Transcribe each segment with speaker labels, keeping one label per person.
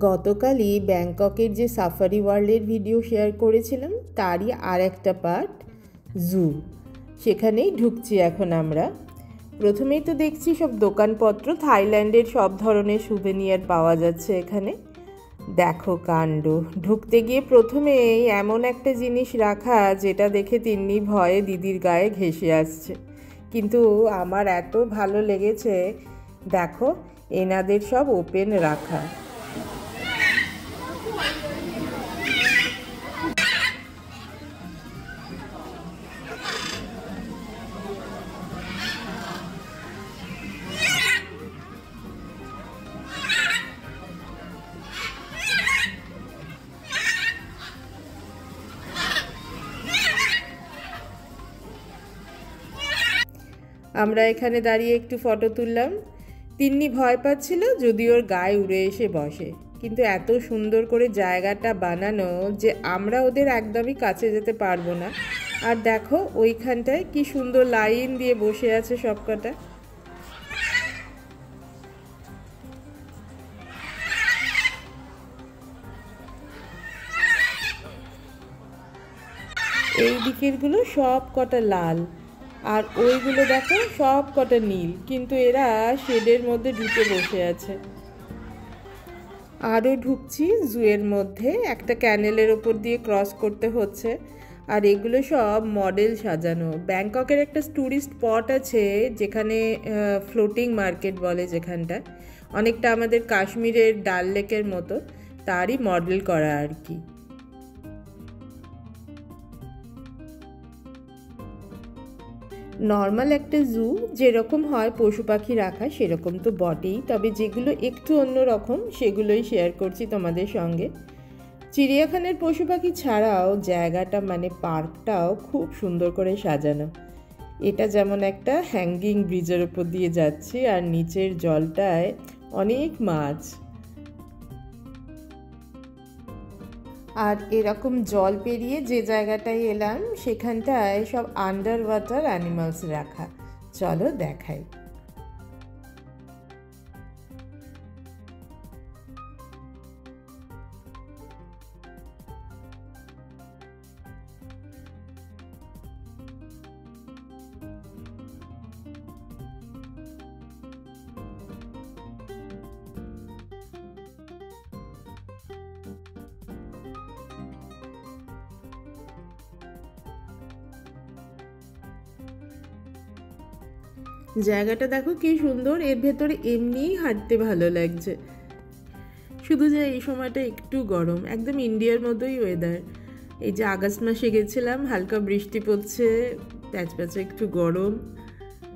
Speaker 1: গতকালই ব্যাংককের যে সাফারি ওয়ার্ল্ডের ভিডিও শেয়ার করেছিলাম তারই আর একটা পার্ট জু। সেখানেই ঢুকছি এখন আমরা। প্রথমেই তো দেখছি সব দোকানপত্র, থাইল্যান্ডের সব ধরনের সুভেনিয়ার পাওয়া যাচ্ছে এখানে। দেখো কাণ্ড, ঢুকতে গিয়ে প্রথমেই এমন একটা জিনিস রাখা যেটা দেখে তিন্নি ভয়ে দিদির গায়ে ঘেঁষে আসছে, কিন্তু আমার এত ভালো লেগেছে। দেখো এনাদের সব ওপেন রাখা। আমরা এখানে দাঁড়িয়ে একটু ফটো তুললাম। তিন্নি ভয় পাচ্ছিল যদি ওর গায়ে উড়ে এসে বসে, কিন্তু এত সুন্দর করে জায়গাটা বানানো যে আমরা ওদের একদমই কাছে যেতে পারবো না। আর দেখো ওইখানটায় কি সুন্দর লাইন দিয়ে বসে আছে সবকটা। এই দিকেরগুলো সব কটা লাল, আর ওইগুলো দেখো সব কটা নীল, কিন্তু এরা শেডের মধ্যে ঢুকে বসে আছে। আরও ঢুকছি জুয়ের মধ্যে, একটা ক্যানেলের ওপর দিয়ে ক্রস করতে হচ্ছে। আর এগুলো সব মডেল সাজানো। ব্যাংককের একটা ট্যুরিস্ট স্পট আছে যেখানে ফ্লোটিং মার্কেট বলে, যেখানটা অনেকটা আমাদের কাশ্মীরের ডাল লেকের মতো, তারই মডেল করা আর কি। নর্মাল একটা জু যেরকম হয় পশু পাখি রাখা সেরকম তো বটেই, তবে যেগুলো একটু অন্যরকম সেগুলোই শেয়ার করছি তোমাদের সঙ্গে। চিড়িয়াখানার পশু পাখি ছাড়াও জায়গাটা মানে পার্কটাও খুব সুন্দর করে সাজানো। এটা যেমন একটা হ্যাঙ্গিং ব্রিজের ওপর দিয়ে যাচ্ছি, আর নিচের জলটায় অনেক মাছ। আর এরকম জল পেরিয়ে যে জায়গাটায় এলাম সেখানটায় সব আন্ডার ওয়াটার অ্যানিমালস রাখা। চলো দেখাই। জায়গাটা দেখো কি সুন্দর, এর ভেতরে এমনিই হাঁটতে ভালো লাগছে। শুধু যে এই সময়টা একটু গরম, একদম ইন্ডিয়ার মতোই ওয়েদার। এই যে আগস্ট মাসে গেছিলাম, হালকা বৃষ্টি পড়ছে, প্যাচপ্যাচে একটু গরম।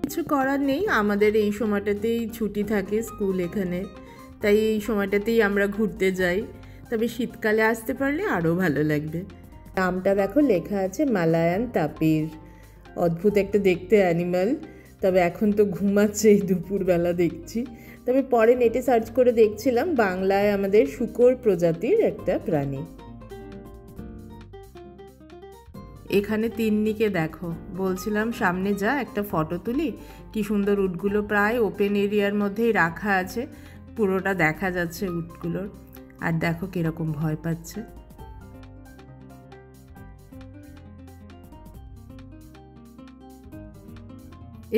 Speaker 1: কিছু করার নেই, আমাদের এই সময়টাতেই ছুটি থাকে স্কুল এখানে, তাই এই সময়টাতেই আমরা ঘুরতে যাই। তবে শীতকালে আসতে পারলে আরও ভালো লাগবে। নামটা দেখো লেখা আছে মালায়ান তাপির। অদ্ভুত একটা দেখতে অ্যানিমাল, তবে এখন তো ঘুমাচ্ছে এই দুপুরবেলা দেখছি। তবে পরে নেটে সার্চ করে দেখছিলাম, বাংলায় আমাদের শূকর প্রজাতির একটা প্রাণী। এখানে তিন্নিকে দেখো, বলছিলাম সামনে যা একটা ফটো তুলি। কি সুন্দর উটগুলো প্রায় ওপেন এরিয়ার মধ্যেই রাখা আছে, পুরোটা দেখা যাচ্ছে উটগুলোর। আর দেখো কিরকম ভয় পাচ্ছে।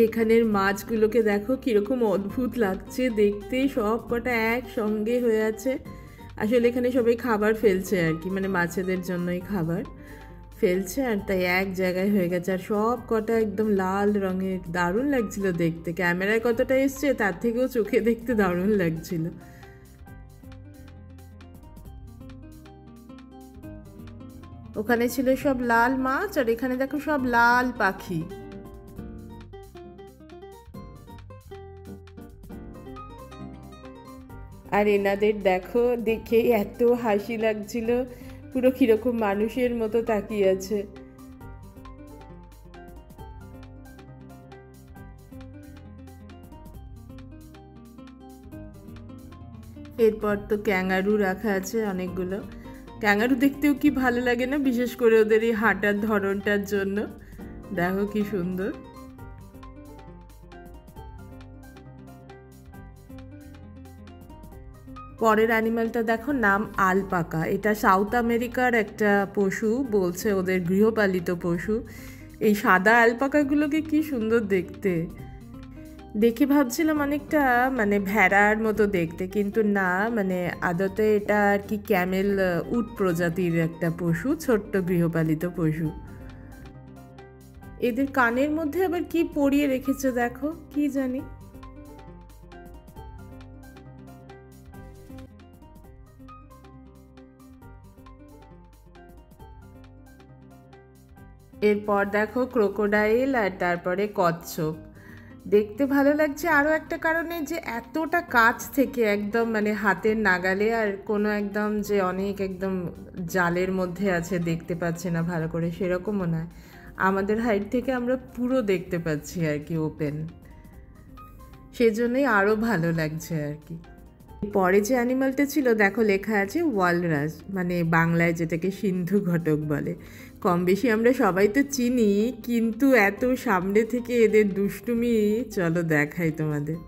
Speaker 1: এখানের মাছগুলোকে দেখো কিরকম অদ্ভুত লাগছে দেখতে, সব কটা একসঙ্গে হয়ে আছে। আসলে এখানে সবাই খাবার ফেলছে আর কি, মানে মাছেদের জন্যই খাবার ফেলছে, আর তাই এক জায়গায় হয়ে গেছে। আর সব কটা একদম লাল রঙের, দারুণ লাগছিল দেখতে। ক্যামেরায় কতটা এসছে তার থেকেও চোখে দেখতে দারুণ লাগছিল। ওখানে ছিল সব লাল মাছ, আর এখানে দেখো সব লাল পাখি। আর এনাদের দেখো, দেখেই এত হাসি লাগছিল, পুরো কিরকম মানুষের মতো তাকিয়ে আছে। এরপর তো ক্যাঙ্গারু রাখা আছে অনেকগুলো। ক্যাঙ্গারু দেখতেও কি ভালো লাগে না, বিশেষ করে ওদের এই হাঁটার ধরনটার জন্য। দেখো কি সুন্দর। পরের অ্যানিমালটা দেখো, নাম আলপাকা। এটা সাউথ আমেরিকার একটা পশু, বলছে ওদের গৃহপালিত পশু। এই সাদা আলপাকাগুলোকে কি সুন্দর দেখতে, দেখে ভাবছিলাম অনেকটা মানে ভেড়ার মতো দেখতে, কিন্তু না, মানে আদতে এটা আর কি ক্যামেল উট প্রজাতির একটা পশু, ছোট্ট গৃহপালিত পশু। এদের কানের মধ্যে আবার কি পরিয়ে রেখেছে দেখো, কি জানি। এরপর দেখো ক্রোকোডাইল, আর তারপরে কচ্ছপ। দেখতে ভালো লাগছে আরও একটা কারণে, যে এতটা কাছ থেকে একদম মানে হাতের নাগালে, আর কোনো একদম যে অনেক একদম জালের মধ্যে আছে দেখতে পাচ্ছে না ভালো করে, সেরকমও নয়। আমাদের হাইট থেকে আমরা পুরো দেখতে পাচ্ছি আর কি, ওপেন। সেজন্যই আরও ভালো লাগছে আর কি। পরে যে অ্যানিমালটা ছিল দেখো, লেখা আছে ওয়ালরাস, মানে বাংলায় যেটাকে সিন্ধু ঘটক বলে। কম বেশি আমরা সবাই তো চিনি, কিন্তু এত সামনে থেকে এদের দুষ্টুমি চলো দেখাই তোমাদের।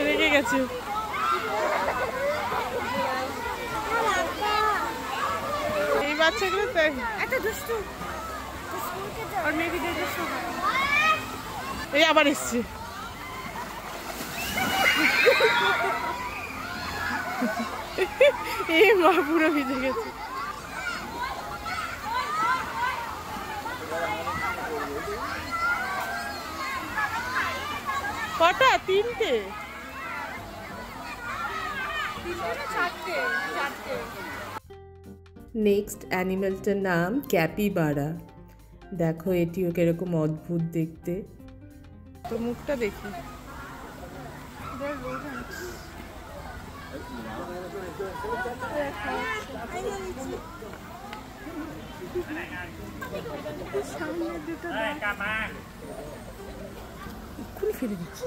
Speaker 1: রেগে গেছে। এই বাচ্চাগুলো তো একটা দুষ্টু, আর মেয়েদের দুষ্টু। এই আবার এসছে। এই মা পুরো ভিজে গেছে। কটা? তিনটে? নেক্সট অ্যানিমেলটার নাম ক্যাপিবারা। দেখো এটিও কিরকম অদ্ভুত দেখতে। তো মুখটা দেখি। এক্ষুনি ফেলে দিচ্ছি।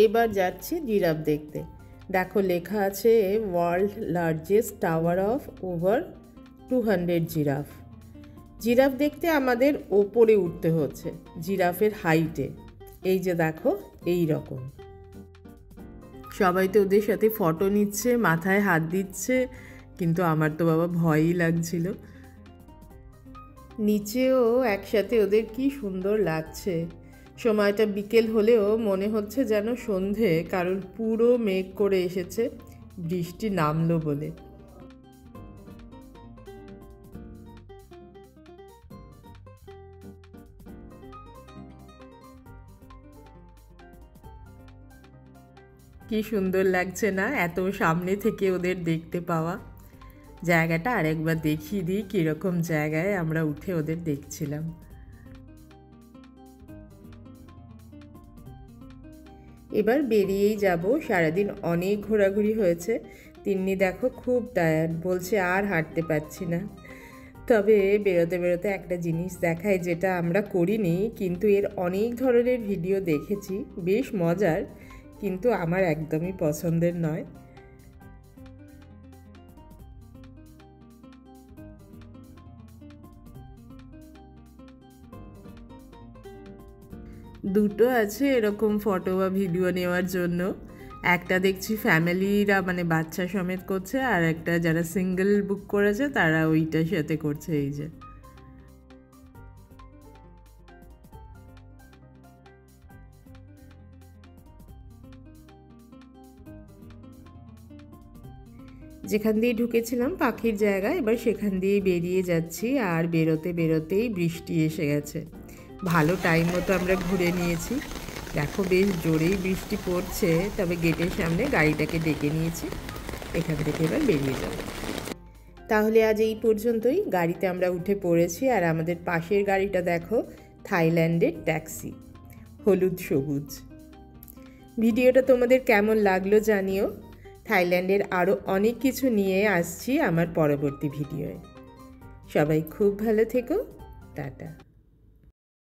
Speaker 1: এবার যাচ্ছি জিরাফ দেখতে। দেখো লেখা আছে world largest tower of over 200 giraffe. Giraffe দেখতে আমাদের ওপরে উঠতে হচ্ছে, জিরাফের হাইটে। এই যে দেখো এই রকম। সবাই তো ওদের সাথে ফটো নিচ্ছে, মাথায় হাত দিচ্ছে, কিন্তু আমার তো বাবা ভয়ই লাগছিল। নিচেও একসাথে ওদের কি সুন্দর লাগছে। সময়টা বিকেল হলেও মনে হচ্ছে যেন সন্ধে, কারণ পুরো মেঘ করে এসেছে, বৃষ্টি নামলো বলে। কি সুন্দর লাগছে না এত সামনে থেকে ওদের দেখতে পাওয়া। জায়গাটা আরেকবার দেখিয়ে দিই কীরকম জায়গায় আমরা উঠে ওদের দেখছিলাম। এবার বেরিয়েই যাব, সারাদিন অনেক ঘোরাঘুরি হয়েছে। তিন্নি দেখো খুব টায়ার্ড, বলছে আর হাঁটতে পারছি না। তবে বেরোতে বেরোতে একটা জিনিস দেখায়, যেটা আমরা করিনি, কিন্তু এর অনেক ধরনের ভিডিও দেখেছি, বেশ মজার, কিন্তু আমার একদমই পছন্দের নয়। দুটো আছে এরকম ফটো বা ভিডিও নেওয়ার জন্য। একটা দেখছি ফ্যামিলিরা মানে বাচ্চা সমেত করছে, আর একটা যারা সিঙ্গেল বুক করেছে তারা ওইটার সাথে করছে। এই যে যেখান দিয়ে ঢুকেছিলাম পাখির জায়গা, এবার সেখান দিয়েই বেরিয়ে যাচ্ছি। আর বেরোতে বেরোতেই বৃষ্টি এসে গেছে। ভালো টাইম মতো আমরা ঘুরে নিয়েছি। দেখো বেশ জোরেই বৃষ্টি পড়ছে, তবে গেটের সামনে গাড়িটাকে ডেকে নিয়েছি, এখান থেকে এবার বেরিয়ে যাব। তাহলে আজ এই পর্যন্তই। গাড়িতে আমরা উঠে পড়েছি, আর আমাদের পাশের গাড়িটা দেখো থাইল্যান্ডের ট্যাক্সি, হলুদ সবুজ। ভিডিওটা তোমাদের কেমন লাগলো জানিও। থাইল্যান্ডের আরও অনেক কিছু নিয়ে আসছি আমার পরবর্তী ভিডিওয়ে। সবাই খুব ভালো থেকো। টাটা।